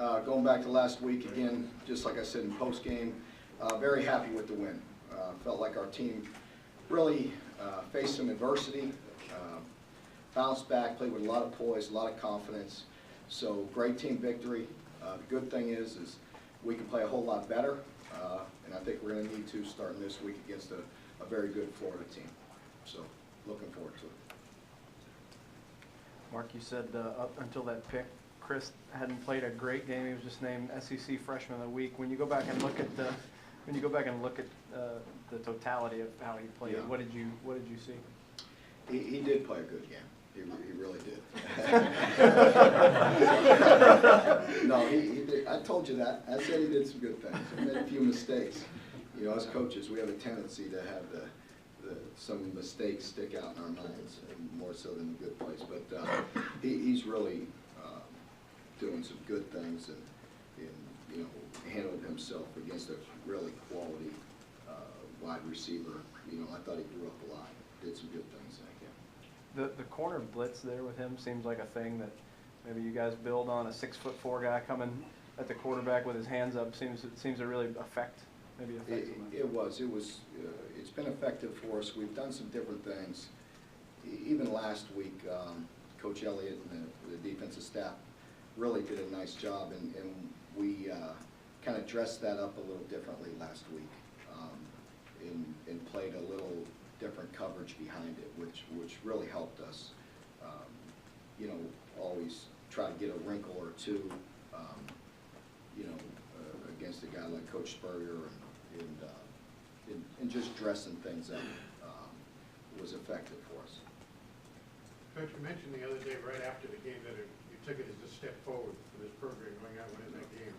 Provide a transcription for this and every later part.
Going back to last week, again, just like I said in post-game, very happy with the win. Felt like our team really faced some adversity, bounced back, played with a lot of poise, a lot of confidence. So great team victory. The good thing is we can play a whole lot better, and I think we're going to need to starting this week against a very good Florida team. So looking forward to it. Mark, you said up until that pick, Chris hadn't played a great game. He was just named SEC Freshman of the Week. When you go back and look at the totality of how he played, what did you see? He did play a good game. He really did. No, he did. I told you that. I said he did some good things. He made a few mistakes. You know, as coaches, we have a tendency to have some mistakes stick out in our minds, more so than the good plays. But he's really doing some good things and you know, handled himself against a really quality wide receiver. You know, I thought he grew up a lot. Did some good things in that game. The corner blitz there with him seems like a thing that maybe you guys build on. A 6'4" guy coming at the quarterback with his hands up seems to really affect. It's been effective for us. We've done some different things. Even last week, Coach Elliott and the defensive staff really did a nice job, and we kind of dressed that up a little differently last week, and played a little different coverage behind it, which really helped us. You know, always try to get a wrinkle or two, you know, against a guy like Coach Spurrier, and just dressing things up was effective for us. Coach, you mentioned the other day right after the game that you took it as a step forward for this program going out and winning that game.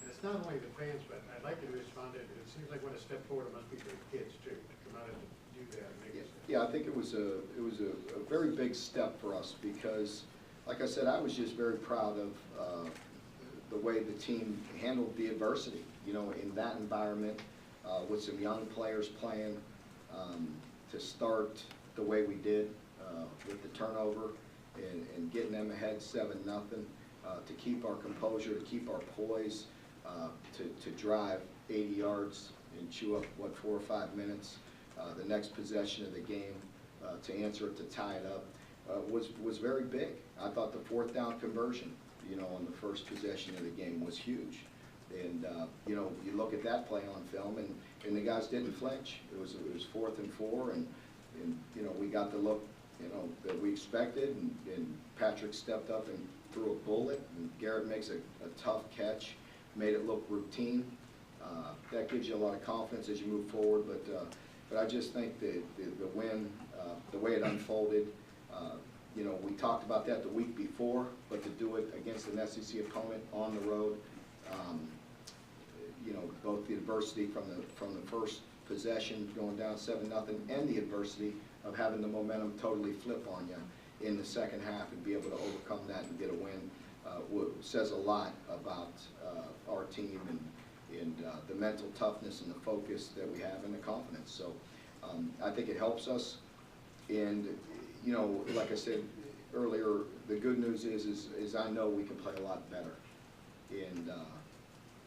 And it's not only the fans, but I'd like you to respond to it. It seems like when a step forward, it must be for the kids too, to come out and do that. And make yeah, I think it was a very big step for us because, like I said, I was just very proud of the way the team handled the adversity. You know, in that environment, with some young players playing, to start the way we did with the turnover and getting them ahead 7-0, to keep our composure, to keep our poise, to drive 80 yards and chew up, what, 4 or 5 minutes, the next possession of the game, to answer it, to tie it up, was very big. I thought the 4th down conversion, you know, on the first possession of the game was huge. And you know, you look at that play on film, and the guys didn't flinch. It was 4th and 4, and you know, we got the look, you know, that we expected, and Patrick stepped up and threw a bullet, and Garrett makes a tough catch, made it look routine. That gives you a lot of confidence as you move forward. But I just think the win, the way it unfolded. You know, we talked about that the week before, but to do it against an SEC opponent on the road. You know, both the adversity from the first possession going down 7-0, and the adversity of having the momentum totally flip on you in the second half and be able to overcome that and get a win says a lot about our team and the mental toughness and the focus that we have and the confidence. So I think it helps us. And you know, like I said earlier, the good news is I know we can play a lot better.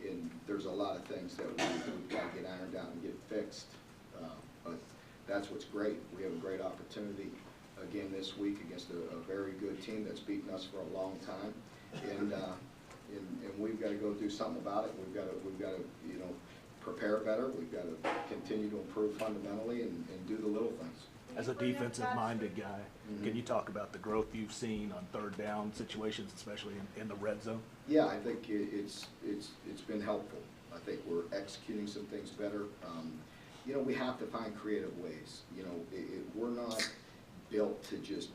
And there's a lot of things that we've got to get ironed out and get fixed. But that's what's great. We have a great opportunity again this week against a very good team that's beaten us for a long time. And we've got to go do something about it. We've got to you know, prepare better. We've got to continue to improve fundamentally and do the little things. As a defensive-minded guy, can you talk about the growth you've seen on 3rd down situations, especially in the red zone? Yeah, I think it's been helpful. I think we're executing some things better. You know, we have to find creative ways. You know, we're not built to just,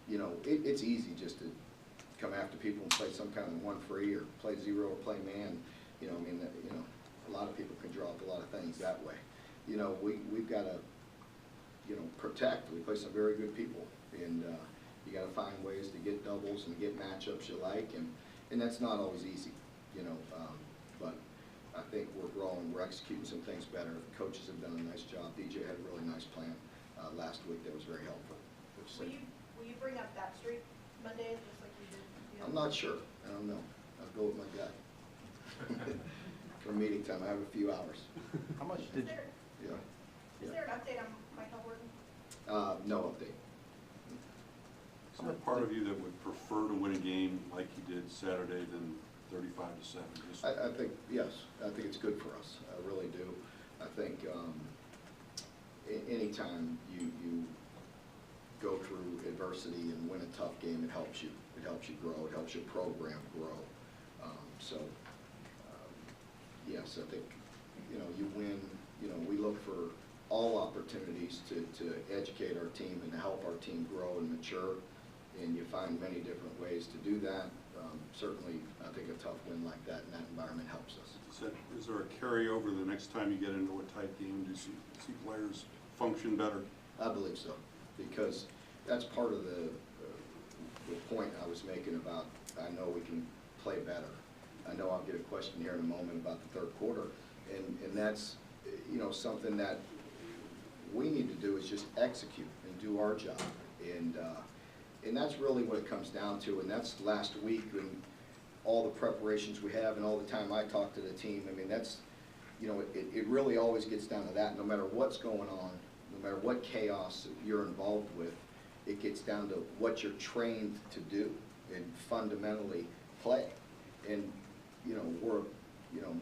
you know, it's easy just to come after people and play some kind of 1-free or play zero or play man. You know, I mean, you know, a lot of people can draw up a lot of things that way. You know, we've got to, you know, protect. We play some very good people, and you got to find ways to get doubles and get matchups you like, and that's not always easy, you know. But I think we're growing. We're executing some things better. The coaches have done a nice job. DJ had a really nice plan last week that was very helpful. Will you bring up that streak Monday just like you did? I'm not sure. I don't know. I'll go with my gut. For meeting time, I have a few hours. How much Is did, there, Yeah. is there an update on Michael Horton? No update. Is there a part of you that would prefer to win a game like you did Saturday than 35-7? Just- I think, yes, I think it's good for us, I really do. I think anytime you go through adversity and win a tough game, it helps you. It helps you grow, it helps your program grow. Yes, I think, you win, we look for all opportunities to educate our team and to help our team grow and mature, and you find many different ways to do that. Certainly, I think a tough win like that in that environment helps us. Is there a carryover the next time you get into a tight game? Do you see players function better? I believe so, because that's part of the point I was making about, I know we can play better. I know I'll get a question here in a moment about the third quarter, and that's, something that we need to do is just execute and do our job. And that's really what it comes down to, and that's last week and all the preparations we have and all the time I talk to the team. I mean, that's, it really always gets down to that. No matter what's going on, no matter what chaos you're involved with, it gets down to what you're trained to do and fundamentally play. And, we're,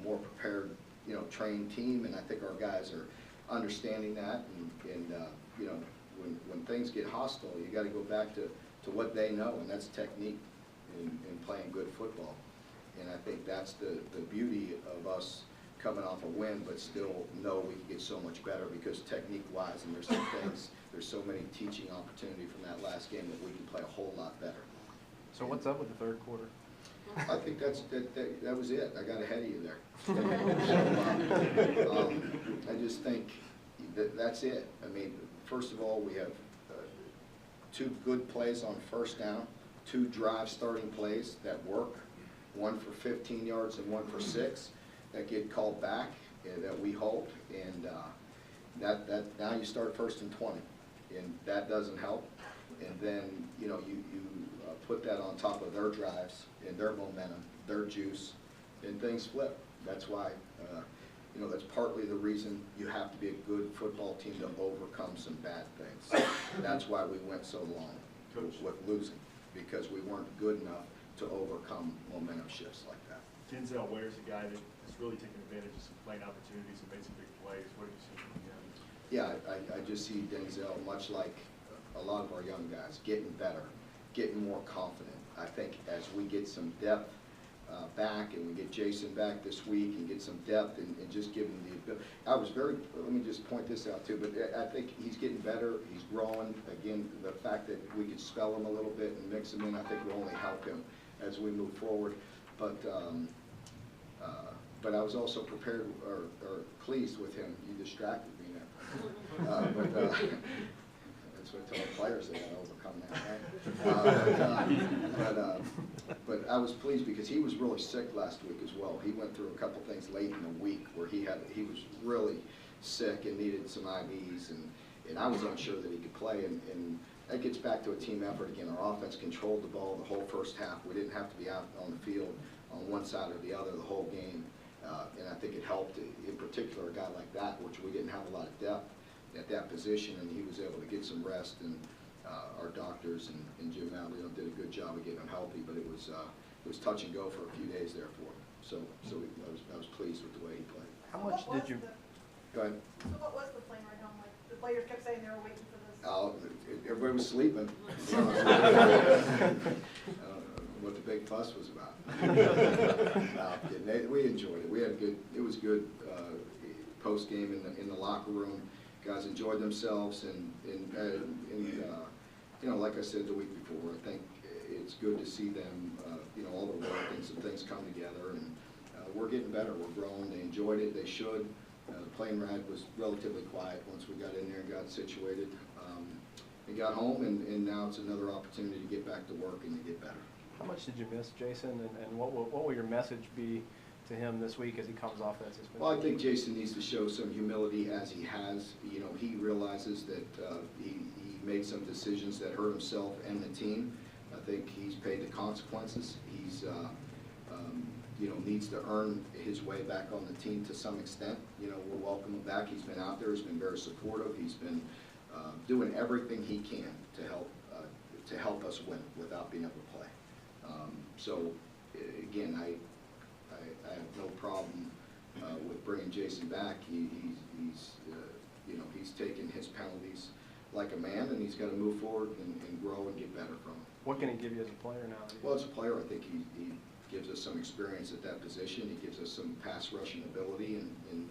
more prepared, trained team, and I think our guys are understanding that. And when things get hostile, you got to go back to what they know, and that's technique in playing good football. And I think that's the beauty of us coming off a win, but still know we can get so much better because technique-wise, and there's some things, there's so many teaching opportunity from that last game that we can play a whole lot better. So what's up with the third quarter? I think that was it. I got ahead of you there. So, I just think that's it. I mean, first of all, we have 2 good plays on first down, 2 drive starting plays that work, 1 for 15 yards and 1 for 6 that get called back, that we hold, and that now you start 1st and 20, and that doesn't help. And then you put that on top of their drives and their momentum, their juice, and things flip. That's why, that's partly the reason you have to be a good football team to overcome some bad things. That's why we went so long with losing, because we weren't good enough to overcome momentum shifts like that. Denzel Ware's a guy that has really taken advantage of some playing opportunities and made some big plays. What do you see from him? Yeah, I just see Denzel, much like a lot of our young guys, getting better, getting more confident. I think as we get some depth back, and we get Jason back this week and get some depth and just give him the ability. Let me just point this out too, but I think he's getting better, he's growing. Again, the fact that we could spell him a little bit and mix him in, I think will only help him as we move forward. But I was also prepared or pleased with him. You distracted me there. That's what I tell the players, they gotta overcome that, right? But I was pleased because he was really sick last week as well. He went through a couple things late in the week where he was really sick and needed some IVs, and I was unsure that he could play, and that gets back to a team effort again. Our offense controlled the ball the whole first half. We didn't have to be out on the field on one side or the other the whole game, and I think it helped, in particular, a guy like that, which we didn't have a lot of depth at that position, and he was able to get some rest, and our doctors and Jim Madley did a good job of getting him healthy, but it was touch and go for a few days there for him. So I was pleased with the way he played. How much did you? Go ahead. So what was the plane ride home like? The players kept saying they were waiting for this. Oh, everybody was sleeping. What the big fuss was about. We enjoyed it. We had it was good post game in the locker room. Guys enjoyed themselves, and like I said the week before, I think it's good to see them, all the work and some things come together, and we're getting better. We're growing. They enjoyed it. They should. The plane ride was relatively quiet once we got in there and got situated. And got home, and now it's another opportunity to get back to work and to get better. How much did you miss Jason, and what will your message be to him this week as he comes off that suspension? Well, I think Jason needs to show some humility as he has. He realizes that he made some decisions that hurt himself and the team. I think he's paid the consequences. He's, needs to earn his way back on the team to some extent. We'll welcome him back. He's been out there. He's been very supportive. He's been doing everything he can to help us win without being able to play. So again, I have no problem with bringing Jason back. He's taken his penalties like a man, and he's got to move forward and grow and get better from them. What can he give you as a player now? Well, as a player, I think he gives us some experience at that position. He gives us some pass rushing ability and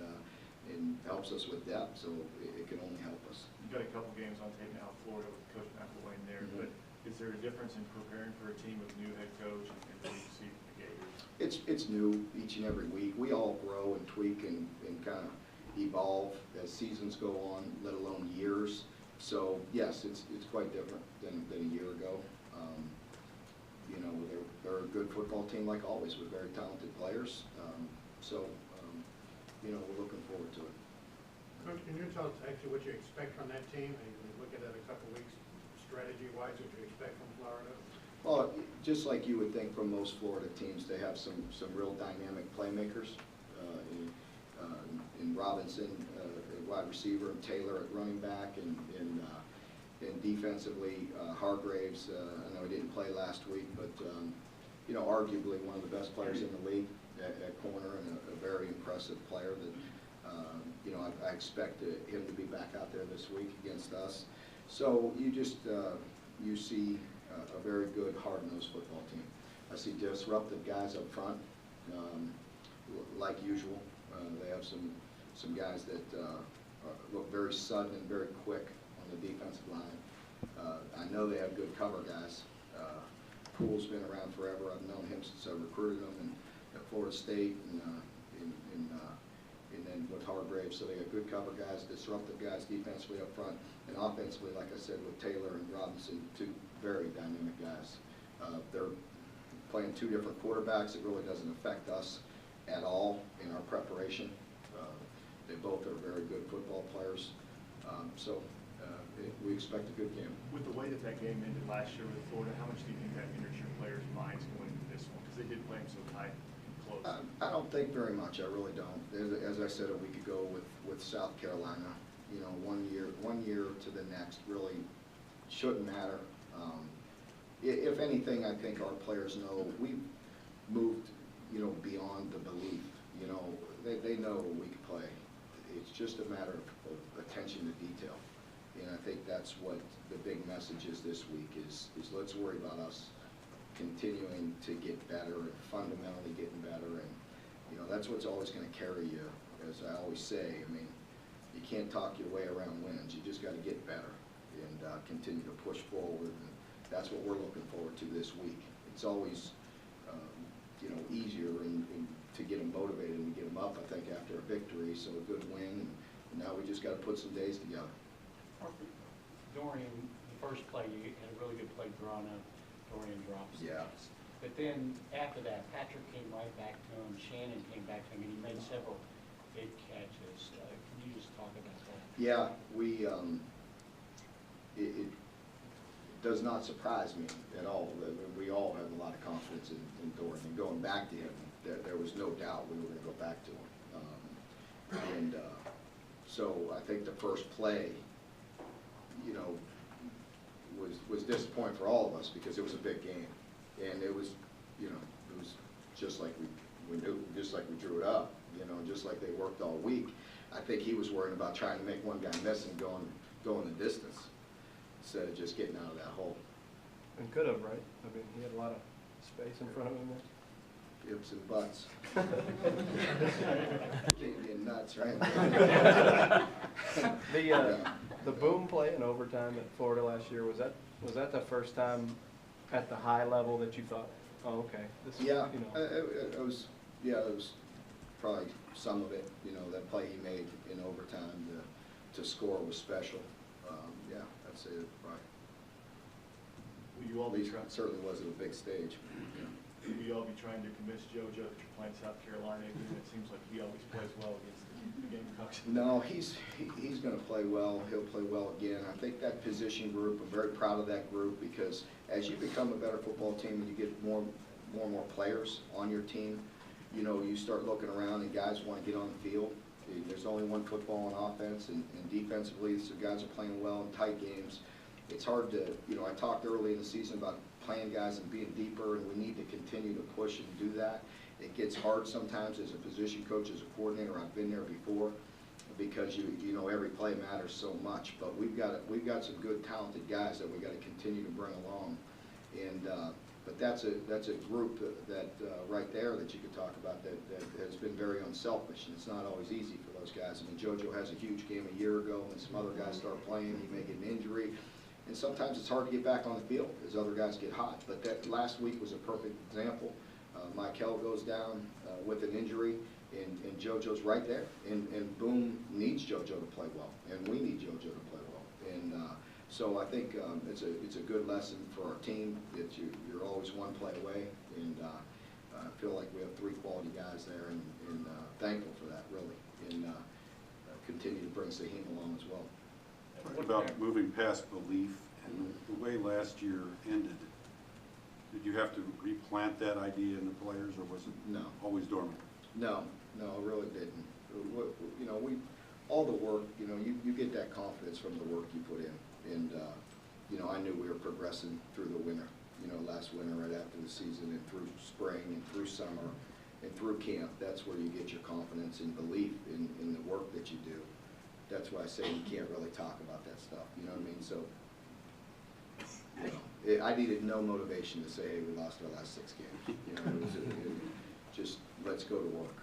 helps us with depth, so it can only help us. You've got a couple games on tape now, Florida with Coach McElwain there, but is there a difference in preparing for a team with a new head coach and what you see from the Gators? It's new each and every week. We all grow and tweak and kind of evolve as seasons go on, let alone years. So yes, it's quite different than a year ago. They're a good football team like always with very talented players. We're looking forward to it. Coach, can you tell us actually what you expect from that team? And you can look at that a couple of weeks, strategy-wise, what you expect from Florida? Well, just like you would think from most Florida teams, they have some real dynamic playmakers. In Robinson, at wide receiver, and Taylor at running back, and defensively, Hargraves. I know he didn't play last week, but arguably one of the best players in the league at corner, and a very impressive player that I expect him to be back out there this week against us. So you see a very good, hard-nosed football team. I see disruptive guys up front, like usual. They have some guys that look very sudden and very quick on the defensive line. I know they have good cover guys. Poole's been around forever. I've known him since I recruited him at Florida State and then with Hargraves. So they got good cover guys, disruptive guys defensively up front, and offensively, like I said, with Taylor and Robinson, two very dynamic guys. They're playing two different quarterbacks. It really doesn't affect us at all in our preparation. They both are very good football players. We expect a good game. With the way that game ended last year with Florida, how much do you think that enters your players' minds going into this one? Because they did play them so tight and close. I don't think very much. I really don't. As I said a week ago with South Carolina, 1 year to the next really shouldn't matter. If anything, I think our players know we've moved, beyond the belief. They know we can play. It's just a matter of attention to detail. And I think that's what the big message is this week is let's worry about us continuing to get better and fundamentally getting better. And, that's what's always going to carry you, as I always say. I mean, you can't talk your way around wins. You just got to get better and continue to push forward. And that's what we're looking forward to this week. It's always, easier and to get them motivated and to get them up, I think, after a victory. So a good win. And now we just got to put some days together. Dorian, the first play, you had a really good play drawn up. Dorian drops the Yeah. pass. But then after that, Patrick came right back to him, Shannon came back to him, and he made several big catches. Can you just talk about that? Yeah, it does not surprise me at all. We all have a lot of confidence in Dorian. And going back to him, there was no doubt we were going to go back to him. So I think the first play, was disappointing for all of us because it was a big game, and it was just like we knew, just like we drew it up, just like they worked all week. I think he was worried about trying to make one guy miss and going the distance instead of just getting out of that hole. And could have, right? I mean, he had a lot of space in front of him there. Ifs and buts. Getting nuts, right? The boom play in overtime at Florida last year, was that the first time at the high level that you thought, oh, okay, this is, Yeah, it was probably some of it. That play he made in overtime to score was special. Yeah, I'd say that probably. Will you all At be least trying? it certainly wasn't a big stage. Will you all be trying to convince JoJo that you're playing South Carolina again? It seems like he always plays well against the Gamecocks. No, he's going to play well. He'll play well again. I think that position group, I'm very proud of that group because as you become a better football team and you get more and more players on your team, you know, you start looking around and guys want to get on the field. There's only one football on offense, and defensively, so guys are playing well in tight games. It's hard to, you know, I talked early in the season about playing guys and being deeper, and we need to continue to push and do that. It gets hard sometimes as a position coach, as a coordinator. I've been there before, because you know every play matters so much. But we've got some good, talented guys that we got to continue to bring along, and but that's a group that right there that you could talk about that has been very unselfish, and it's not always easy for those guys. I mean, JoJo has a huge game a year ago, and some other guys start playing, he may get an injury, and sometimes it's hard to get back on the field as other guys get hot. But that last week was a perfect example. Michael goes down with an injury, and JoJo's right there, and Boom needs JoJo to play well, and we need JoJo to play well, and so I think it's a good lesson for our team that you're always one play away, and I feel like we have 3 quality guys there, and thankful for that, really, and continue to bring Saheem along as well. Talk about moving past belief, and the way last year ended. Did you have to replant that idea in the players, or was it always dormant? No, it really didn't. You know, all the work, you know, you get that confidence from the work you put in. And, you know, I knew we were progressing through the winter, you know, last winter right after the season, and through spring and through summer and through camp. That's where you get your confidence and belief in the work that you do. That's why I say you can't really talk about that stuff, you know what I mean? So, you know, I needed no motivation to say, hey, we lost our last 6 games. You know, it was just let's go to work,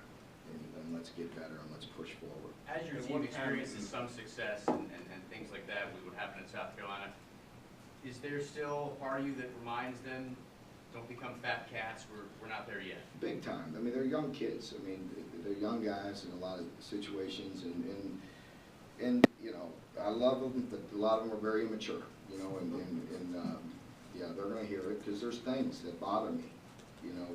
and let's get better, and let's push forward. As your team experiences some success and things like that with what happened in South Carolina, is there still a part of you that reminds them, don't become fat cats, we're not there yet? Big time. I mean, they're young kids. I mean, they're young guys in a lot of situations, and you know, I love them, but a lot of them are very immature, you know, and yeah, they're going to hear it, because there's things that bother me, you know,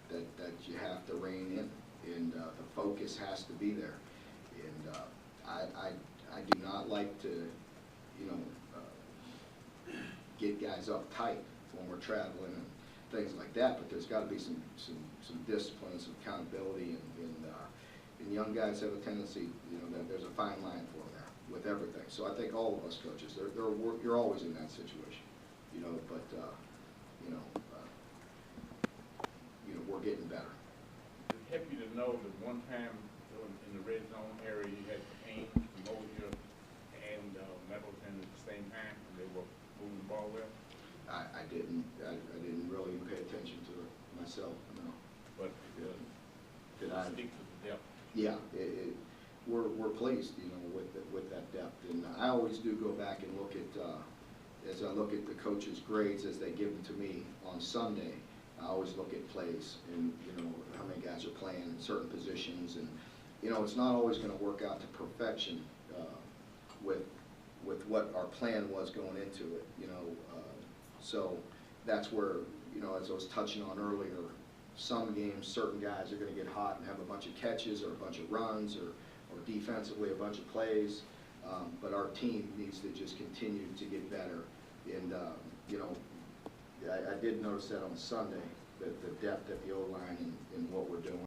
that you have to rein in, and the focus has to be there. And I do not like to, you know, get guys uptight when we're traveling and things like that, but there's got to be some discipline, some accountability, and young guys have a tendency, you know, that there's a fine line for them there with everything. So I think all of us coaches, you're always in that situation, you know, but you know, we're getting better. It's happy to know that one time in the red zone area, you had Ames, Mosier, and Middleton at the same time, and they were moving the ball well. I didn't really pay attention to it myself, no. But did I speak to the depth? Yeah, we're pleased, you know, with that depth, and I always do go back and look at as I look at the coaches' grades as they give them to me on Sunday. I always look at plays and, you know, how many guys are playing in certain positions, and you know, it's not always going to work out to perfection with what our plan was going into it, you know. So that's where, you know, as I was touching on earlier, some games, certain guys are going to get hot and have a bunch of catches or a bunch of runs or defensively a bunch of plays, but our team needs to just continue to get better. And, you know, I did notice that on Sunday, that the depth at the O-line and what we're doing.